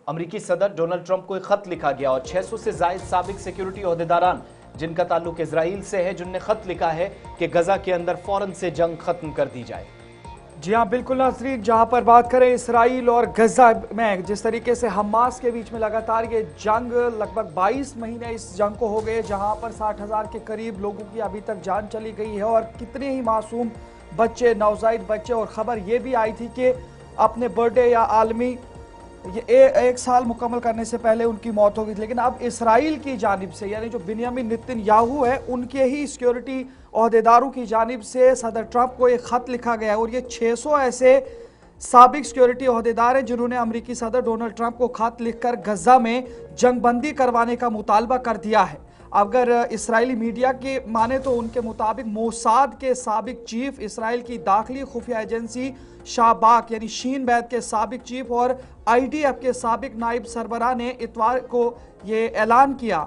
अमेरिकी सदर Donald Trump को एक खत लिखा गया और 600 से जायद साबिक सिक्योरिटी ओहदेदारान जिनका ताल्लुक इजराइल से है, जिनने खत लिखा है कि गजा के अंदर फौरन से जंग खत्म कर दी जाए। जी हाँ, बिल्कुल नाज़रीन, जहां पर बात करें इसराइल और गजा में जिस तरीके से हमास के बीच में लगातार ये जंग लगभग 22 महीने इस जंग को हो गए, जहां पर 60,000 के करीब लोगों की अभी तक जान चली गई है और कितने ही मासूम बच्चे, नवजायद बच्चे, और खबर ये भी आई थी कि अपने बर्थडे या आलमी एक साल मुकम्मल करने से पहले उनकी मौत हो गई। लेकिन अब इसराइल की जानिब से, यानी जो बिन्यामिन नेतन्याहू है, उनके ही सिक्योरिटी ओहदेदारों की जानिब से सदर ट्रंप को एक खत लिखा गया है और ये 600 ऐसे साबिक सिक्योरिटी ओहदेदार हैं जिन्होंने अमेरिकी सदर डोनाल्ड ट्रंप को खत लिखकर गजा में जंगबंदी करवाने का मुतालबा कर दिया है। अगर इसराइली मीडिया के माने तो उनके मुताबिक मोसाद के साबिक चीफ, इसराइल की दाखिली खुफिया एजेंसी शाबाक यानी शीन बैत के साबिक चीफ और आईडीएफ के साबिक नायब सरबराह ने इतवार को ये ऐलान किया।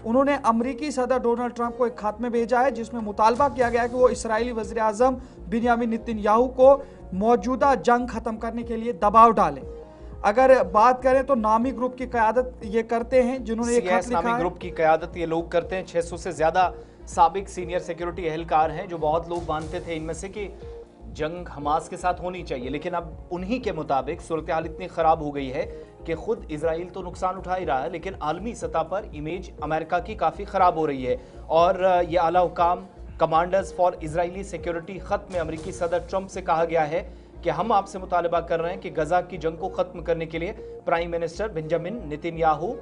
उन्होंने अमरीकी सदर डोनाल्ड ट्रंप को एक खत में भेजा है जिसमें मुतालबा किया गया कि वो इसराइली वज़ीर आज़म बिन्यामिन नेतन्याहू को मौजूदा जंग खत्म करने के लिए दबाव डालें। अगर बात करें तो नामी ग्रुप की क़यादत ये करते हैं जिन्होंने एक खत लिखा है। नामी ग्रुप की क़यादत ये लोग करते हैं। 600 से ज्यादा साबिक सीनियर सिक्योरिटी एहलकार हैं जो बहुत लोग मानते थे इनमें से कि जंग हमास के साथ होनी चाहिए, लेकिन अब उन्हीं के मुताबिक सूरत हाल इतनी खराब हो गई है कि खुद इजराइल तो नुकसान उठा ही रहा है, लेकिन आलमी सतह पर इमेज अमेरिका की काफ़ी ख़राब हो रही है। और ये आला हुकाम कमांडर्स फॉर इजरायली सिक्योरिटी खत में अमेरिकी सदर ट्रंप से कहा गया है कि हम आपसे मुतालबा कर रहे हैं कि गजा की जंग को खत्म करने के लिए प्राइम मिनिस्टर बेंजामिन नेतन्याहू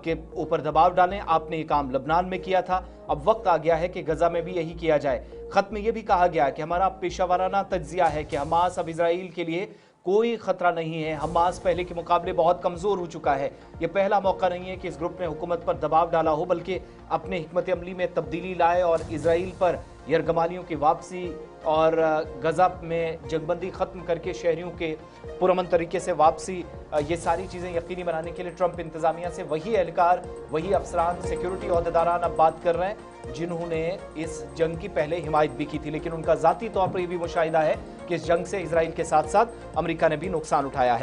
के ऊपर दबाव डालें। आपने ये काम लबनान में किया था, अब वक्त आ गया है कि गजा में भी यही किया जाए। खत में यह भी कहा गया कि हमारा पेशावराना तज्जिया है कि हमास अब इजराइल के लिए कोई खतरा नहीं है। हमास पहले के मुकाबले बहुत कमजोर हो चुका है। यह पहला मौका नहीं है कि इस ग्रुप ने हुकूमत पर दबाव डाला हो, बल्कि अपने हिकमत अमली में तब्दीली लाए और इजराइल पर यरगमालियों की वापसी और गजा में जंगबंदी खत्म करके शहरियों के पुरअमन तरीके से वापसी, ये सारी चीज़ें यकीनी बनाने के लिए ट्रंप इंतजामिया से वही एहलकार, वही अफसरान, सिक्योरिटी ओहदेदारान अब बात कर रहे हैं जिन्होंने इस जंग की पहले हिमायत भी की थी। लेकिन उनका ज़ाती तौर पर यह भी मुशाहिदा है कि इस जंग से इजराइल के साथ साथ अमेरिका ने भी नुकसान उठाया है।